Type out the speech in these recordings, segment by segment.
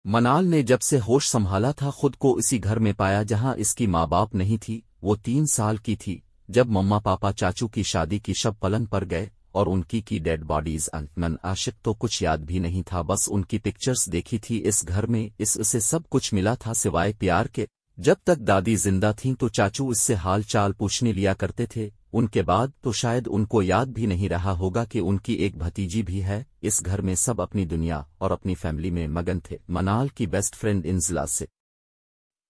منال نے جب سے ہوش سنبھالا تھا خود کو اسی گھر میں پایا جہاں اس کی ماں باپ نہیں تھی۔ وہ 3 سال کی تھی جب مما پاپا چاچو کی شادی کی شب پلنگ پر گئے اور ان کی ڈیڈ باڈیز من عاشق تو کچھ یاد بھی نہیں تھا، بس ان کی پکچرز دیکھی تھی اس گھر میں۔ اسے سب کچھ ملا تھا سوائے پیار کے۔ جب تک دادی زندہ تھیں تو چاچو اس سے حال چال پوچھنے لیا کرتے تھے، ان کے بعد تو شاید ان کو یاد بھی نہیں رہا ہوگا کہ ان کی ایک بھتیجی بھی ہے۔ اس گھر میں سب اپنی دنیا اور اپنی فیملی میں مگن تھے۔ منال کی بیسٹ فرینڈ انزلا سے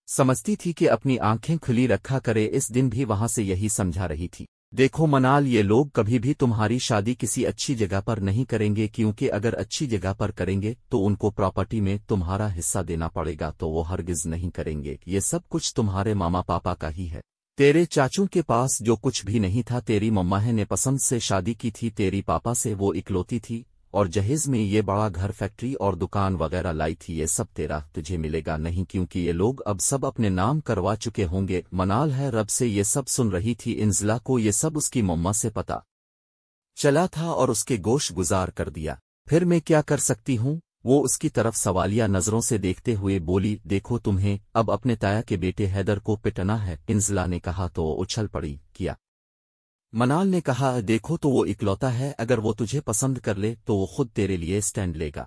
سمجھتی تھی کہ اپنی آنکھیں کھلی رکھا کرے، اس دن بھی وہاں سے یہی سمجھا رہی تھی۔ دیکھو منال، یہ لوگ کبھی بھی تمہاری شادی کسی اچھی جگہ پر نہیں کریں گے، کیونکہ اگر اچھی جگہ پر کریں گے تو ان کو پراپرٹی میں تمہارا حصہ دینا پڑے گا، تو وہ ہرگز نہیں کریں گے۔ یہ سب کچھ تمہارے ماما پاپا کا ہی ہے۔ تیرے چاچوں کے پاس جو کچھ بھی نہیں تھا، تیری مما نے پسند سے شادی کی تھی، تیری پاپا سے وہ اکلوتی تھی، اور جہیز میں یہ بڑا گھر، فیکٹری اور دکان وغیرہ لائی تھی۔ یہ سب تجھے ملے گا نہیں، کیونکہ یہ لوگ اب سب اپنے نام کروا چکے ہوں گے۔ منال ہے رب سے یہ سب سن رہی تھی۔ انزلا کو یہ سب اس کی مما سے پتا چلا تھا اور اس کے گوش گزار کر دیا۔ پھر میں کیا کر سکتی ہوں؟ وہ اس کی طرف سوالیہ نظروں سے دیکھتے ہوئے بولی، دیکھو تمہیں اب اپنے تایا کے بیٹے حیدر کو پٹنا ہے۔ انزلا نے کہا تو اچھل پڑی، کیا؟ منال نے کہا، دیکھو تو وہ اکلوتا ہے، اگر وہ تجھے پسند کر لے تو وہ خود تیرے لیے سٹینڈ لے گا،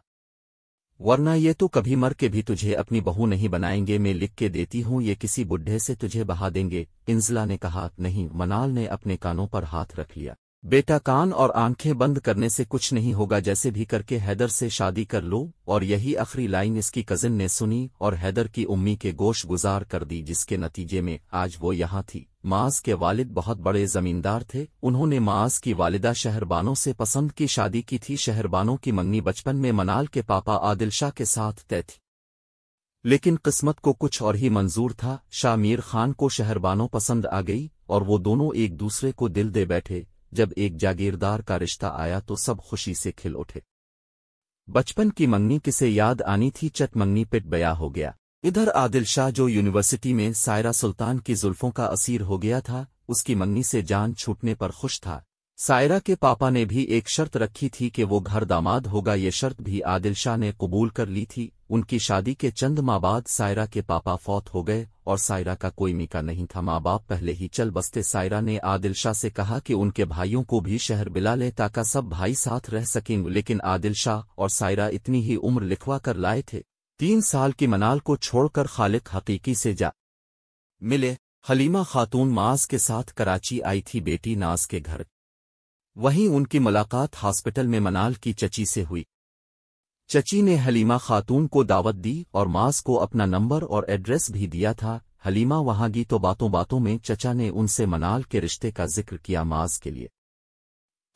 ورنہ یہ تو کبھی مر کے بھی تجھے اپنی بہو نہیں بنائیں گے۔ میں لکھ کے دیتی ہوں، یہ کسی بڈھے سے تجھے بہا دیں گے۔ انزلا نے کہا، نہیں۔ منال نے اپنے کانوں پر ہاتھ رکھ لیا، بیٹا کان اور آنکھیں بند کرنے سے کچھ نہیں ہوگا، جیسے بھی کر کے حیدر سے شادی کر لو۔ اور یہی آخری لائن اس کی کزن نے سنی اور حیدر کی امی کے گوش گزار کر دی، جس کے نتیجے میں آج وہ یہاں تھی۔ معاذ کے والد بہت بڑے زمیندار تھے، انہوں نے معاذ کی والدہ شہربانو سے پسند کی شادی کی تھی۔ شہربانو کی منگنی بچپن میں منال کے پاپا عادل شاہ کے ساتھ طے تھی، لیکن قسمت کو کچھ اور ہی منظور تھا۔ شاہ میر خان کو شہربانو پسند آ گئی اور وہ دونوں ایک دوسرے کو دل دے بیٹھے۔ جب ایک جاگیردار کا رشتہ آیا تو سب خوشی سے کھل اٹھے۔ بچپن کی منگنی کسے یاد آنی تھی، چٹ منگنی پٹ بیاہ ہو گیا۔ ادھر عادل شاہ جو یونیورسٹی میں سائرہ سلطان کی زلفوں کا اسیر ہو گیا تھا، اس کی منگنی سے جان چھوٹنے پر خوش تھا۔ سائرہ کے پاپا نے بھی ایک شرط رکھی تھی کہ وہ گھر داماد ہوگا، یہ شرط بھی عادل شاہ نے قبول کر لی تھی۔ ان کی شادی کے چند ماہ بعد سائرہ کے پاپا فوت ہو گئے اور سائرہ کا کوئی میکا نہیں تھا، ماں باپ پہلے ہی چل بستے۔ سائرہ نے عادل شاہ سے کہا کہ ان کے بھائیوں کو بھی شہر بلا لے تاکہ سب بھائی ساتھ رہ سکیں، لیکن عادل شاہ اور سائرہ اتنی ہی عمر لکھوا کر لائے تھے۔ 3 سال کی منال کو چھوڑ کر خالق حقیقی سے جا ملے۔ حلیمہ خاتون معاذ کے ساتھ کراچی آئی تھی بیٹی ناز کے گھر، وہیں ان کی ملاقات ہاسپٹل میں منال کی چچی سے ہوئی۔ چچی نے حلیمہ خاتون کو دعوت دی اور معاذ کو اپنا نمبر اور ایڈریس بھی دیا تھا۔ حلیمہ وہاں گئی تو باتوں باتوں میں چچا نے ان سے منال کے رشتے کا ذکر کیا معاذ کے لیے۔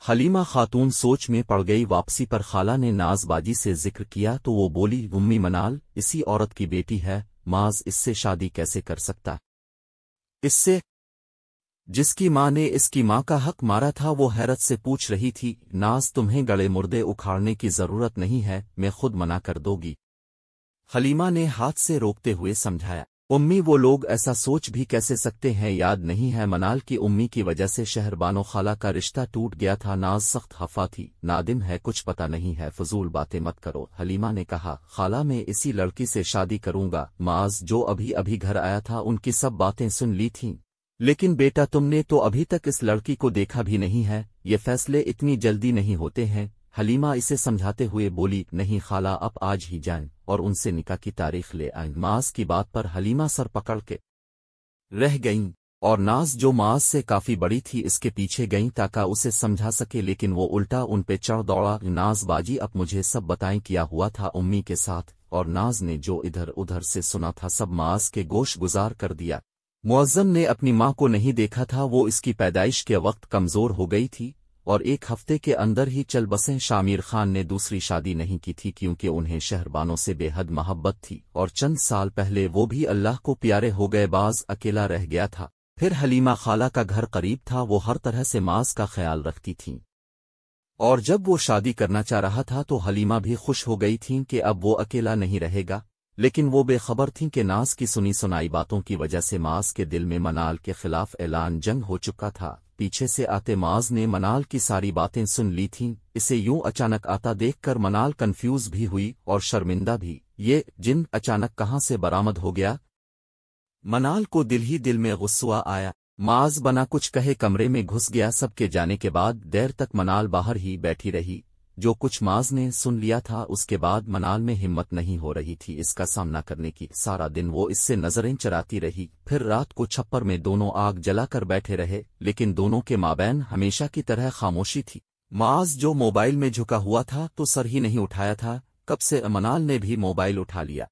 حلیمہ خاتون سوچ میں پڑ گئی۔ واپسی پر خالہ نے ناز باجی سے ذکر کیا تو وہ بولی، امی منال اسی عورت کی بیٹی ہے، معاذ اس سے شادی کیسے کر سکتا؟ اس سے جس کی ماں نے اس کی ماں کا حق مارا تھا۔ وہ حیرت سے پوچھ رہی تھی، ناز تمہیں گڑے مردے اکھاڑنے کی ضرورت نہیں ہے، میں خود منع کر دو گی۔ حلیمہ نے ہاتھ سے روکتے ہوئے سمجھایا، امی وہ لوگ ایسا سوچ بھی کیسے سکتے ہیں؟ یاد نہیں ہے منال کی امی کی وجہ سے شہربانو خالہ کا رشتہ ٹوٹ گیا تھا۔ ناز سخت خفا تھی، نادم ہے، کچھ پتہ نہیں ہے، فضول باتیں مت کرو۔ حلیمہ نے کہا، خالہ میں اسی لڑکی سے شادی کروں گا۔ معاذ جو ابھی ابھی گھر آیا تھا ان کی سب باتیں سن لی تھیں، لیکن بیٹا تم نے تو ابھی تک اس لڑکی کو دیکھا بھی نہیں ہے، یہ فیصلے اتنی جلدی نہیں ہوتے ہیں۔ حلیمہ اسے سمجھاتے ہوئے بولی، نہیں خالہ، اب آج ہی جائیں اور ان سے نکاح کی تاریخ لے آئیں۔ معاذ کی بات پر حلیمہ سر پکڑ کے رہ گئیں اور ناز جو معاذ سے کافی بڑی تھی اس کے پیچھے گئیں تاکہ اسے سمجھا سکے، لیکن وہ الٹا ان پہ چڑھ دوڑا۔ ناز باجی اب مجھے سب بتائیں کیا ہوا تھا امی کے ساتھ، اور ناز نے جو ادھر ادھر سے سنا تھا سب معاذ کے گوش گزار کر دیا۔ معظم نے اپنی ماں کو نہیں دیکھا تھا، وہ اس کی پیدائش کے وقت کمزور ہو گئی تھی اور 1 ہفتے کے اندر ہی چل بسیں۔ شامیر خان نے دوسری شادی نہیں کی تھی کیونکہ انہیں شہربانوں سے بے حد محبت تھی، اور چند سال پہلے وہ بھی اللہ کو پیارے ہو گئے، باز اکیلا رہ گیا تھا۔ پھر حلیمہ خالہ کا گھر قریب تھا، وہ ہر طرح سے معاذ کا خیال رکھتی تھیں، اور جب وہ شادی کرنا چاہ رہا تھا تو حلیمہ بھی خوش ہو گئی تھیں کہ اب وہ اکیلا نہیں رہے گا، لیکن وہ بے خبر تھیں کہ ناز کی سنی سنائی باتوں کی وجہ سے معاذ کے دل میں منال کے خلاف اعلان جنگ ہو چکا تھا۔ پیچھے سے آتے معاذ نے منال کی ساری باتیں سن لی تھیں۔ اسے یوں اچانک آتا دیکھ کر منال کنفیوز بھی ہوئی اور شرمندہ بھی، یہ جن اچانک کہاں سے برآمد ہو گیا؟ منال کو دل ہی دل میں غصہ آیا۔ معاذ بنا کچھ کہے کمرے میں گھس گیا۔ سب کے جانے کے بعد دیر تک منال باہر ہی بیٹھی رہی۔ جو کچھ معاذ نے سن لیا تھا اس کے بعد منال میں ہمت نہیں ہو رہی تھی اس کا سامنا کرنے کی۔ سارا دن وہ اس سے نظریں چراتی رہی، پھر رات کو چھپر میں دونوں آگ جلا کر بیٹھے رہے، لیکن دونوں کے مابین ہمیشہ کی طرح خاموشی تھی۔ معاذ جو موبائل میں جھکا ہوا تھا تو سر ہی نہیں اٹھایا تھا، کب سے منال نے بھی موبائل اٹھا لیا۔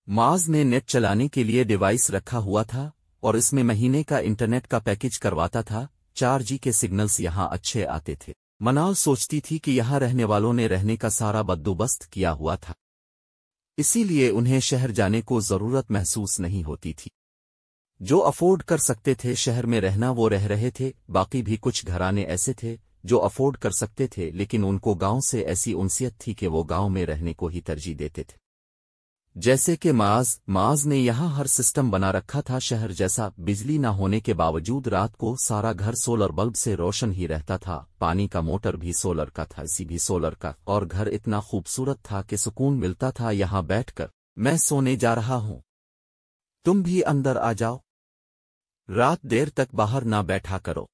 معاذ نے نیٹ چلانے کے لیے ڈیوائس رکھا ہوا تھا اور اس میں مہینے کا انٹرنیٹ کا پیکج کرواتا تھا۔ 4G کے سگنلز یہاں اچھے آتے تھے۔ منال سوچتی تھی کہ یہاں رہنے والوں نے رہنے کا سارا بندوبست کیا ہوا تھا، اسی لیے انہیں شہر جانے کو ضرورت محسوس نہیں ہوتی تھی۔ جو افورڈ کر سکتے تھے شہر میں رہنا وہ رہ رہے تھے، باقی بھی کچھ گھرانے ایسے تھے جو افورڈ کر سکتے تھے لیکن ان کو گاؤں سے ایسی انسیت تھی کہ وہ گاؤں میں رہنے کو ہی ترجیح دیتے تھے۔ جیسے کہ معاذ نے یہاں ہر سسٹم بنا رکھا تھا شہر جیسا، بجلی نہ ہونے کے باوجود رات کو سارا گھر سولر بلب سے روشن ہی رہتا تھا، پانی کا موٹر بھی سولر کا تھا، اسی بھی سولر کا، اور گھر اتنا خوبصورت تھا کہ سکون ملتا تھا۔ یہاں بیٹھ کر میں سونے جا رہا ہوں، تم بھی اندر آ جاؤ، رات دیر تک باہر نہ بیٹھا کرو،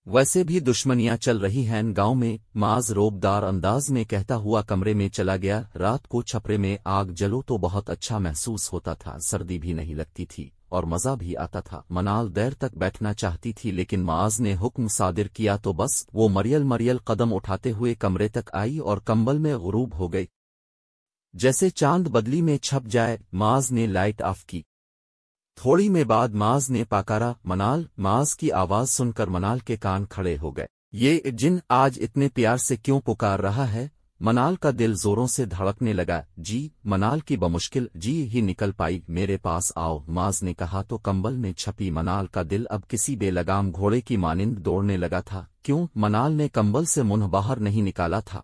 ویسے بھی دشمنیاں چل رہی ہیں گاؤں میں۔ معاذ روبدار انداز میں کہتا ہوا کمرے میں چلا گیا۔ رات کو چھپرے میں آگ جلو تو بہت اچھا محسوس ہوتا تھا، سردی بھی نہیں لگتی تھی اور مزہ بھی آتا تھا۔ منال دیر تک بیٹھنا چاہتی تھی لیکن معاذ نے حکم صادر کیا تو بس وہ مریل قدم اٹھاتے ہوئے کمرے تک آئی اور کمبل میں غروب ہو گئی، جیسے چاند بدلی میں چھپ جائے۔ معاذ نے لائٹ آف کی۔ تھوڑی میں بعد معاذ نے پکارا، منال۔ معاذ کی آواز سن کر منال کے کان کھڑے ہو گئے۔ یہ جن آج اتنے پیار سے کیوں پکار رہا ہے؟ منال کا دل زوروں سے دھڑکنے لگا۔ جی منال کی بمشکل جی ہی نکل پائی، میرے پاس آؤ، معاذ نے کہا تو کمبل میں چھپی منال کا دل اب کسی بے لگام گھوڑے کی مانند دوڑنے لگا تھا۔ کیوں منال نے کمبل سے منہ باہر نہیں نکالا تھا؟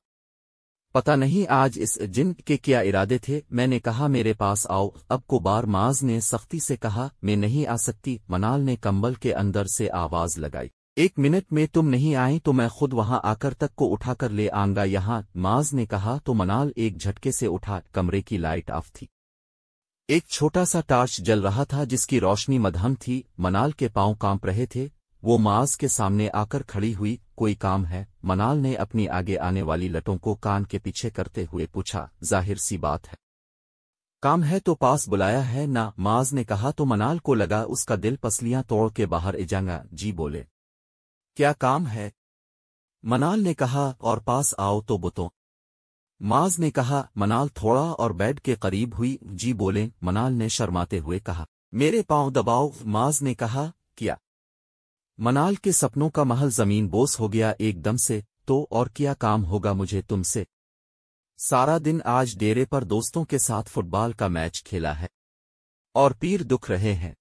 پتہ نہیں آج اس جن کے کیا ارادے تھے۔ میں نے کہا میرے پاس آؤ، اب کو بار معاذ نے سختی سے کہا۔ میں نہیں آ سکتی، منال نے کمبل کے اندر سے آواز لگائی۔ 1 منٹ میں تم نہیں آئیں تو میں خود وہاں آ کر تک کو اٹھا کر لے آؤں گا یہاں، معاذ نے کہا تو منال ایک جھٹکے سے اٹھا۔ کمرے کی لائٹ آف تھی، ایک چھوٹا سا ٹارچ جل رہا تھا جس کی روشنی مدھم تھی۔ منال کے پاؤں کانپ رہے تھے، وہ معاذ کے سامنے آ کر کھڑی ہوئی۔ کوئی کام ہے؟ منال نے اپنی آگے آنے والی لٹوں کو کان کے پیچھے کرتے ہوئے پوچھا۔ ظاہر سی بات ہے کام ہے تو پاس بلایا ہے نا، معاذ نے کہا تو منال کو لگا اس کا دل پسلیاں توڑ کے باہر جائے گا۔ جی بولے، کیا کام ہے؟ منال نے کہا، اور پاس آؤ تو بتوں، معاذ نے کہا۔ منال تھوڑا اور بیڈ کے قریب ہوئی۔ جی بولے، منال نے شرماتے ہوئے کہا۔ میرے پاؤں دباؤ، معاذ نے کہا۔ کیا؟ منال کے سپنوں کا محل زمین بوس ہو گیا ایک دم سے۔ تو اور کیا کام ہوگا مجھے تم سے؟ سارا دن آج ڈیرے پر دوستوں کے ساتھ فٹ بال کا میچ کھیلا ہے اور پیر دکھ رہے ہیں،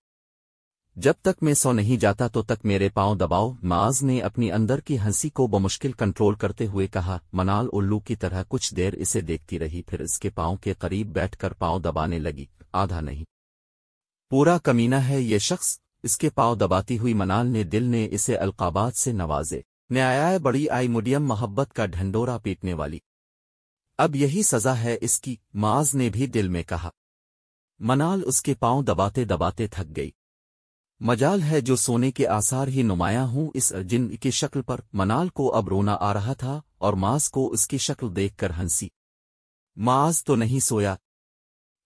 جب تک میں سو نہیں جاتا تو تک میرے پاؤں دباؤ، معاذ نے اپنی اندر کی ہنسی کو بمشکل کنٹرول کرتے ہوئے کہا۔ منال الو کی طرح کچھ دیر اسے دیکھتی رہی، پھر اس کے پاؤں کے قریب بیٹھ کر پاؤں دبانے لگی۔ آدھا نہیں پورا کمینہ ہے یہ شخص، اس کے پاؤں دباتی ہوئی منال نے دل نے اسے القابات سے نوازے۔ نیا بڑی آئی مڈیم محبت کا ڈھنڈورا پیٹنے والی، اب یہی سزا ہے اس کی، معاذ نے بھی دل میں کہا۔ منال اس کے پاؤں دباتے دباتے تھک گئی۔ مجال ہے جو سونے کے آثار ہی نمایاں ہوں اس جن کی شکل پر۔ منال کو اب رونا آ رہا تھا اور معاذ کو اس کی شکل دیکھ کر ہنسی۔ معاذ تو نہیں سویا،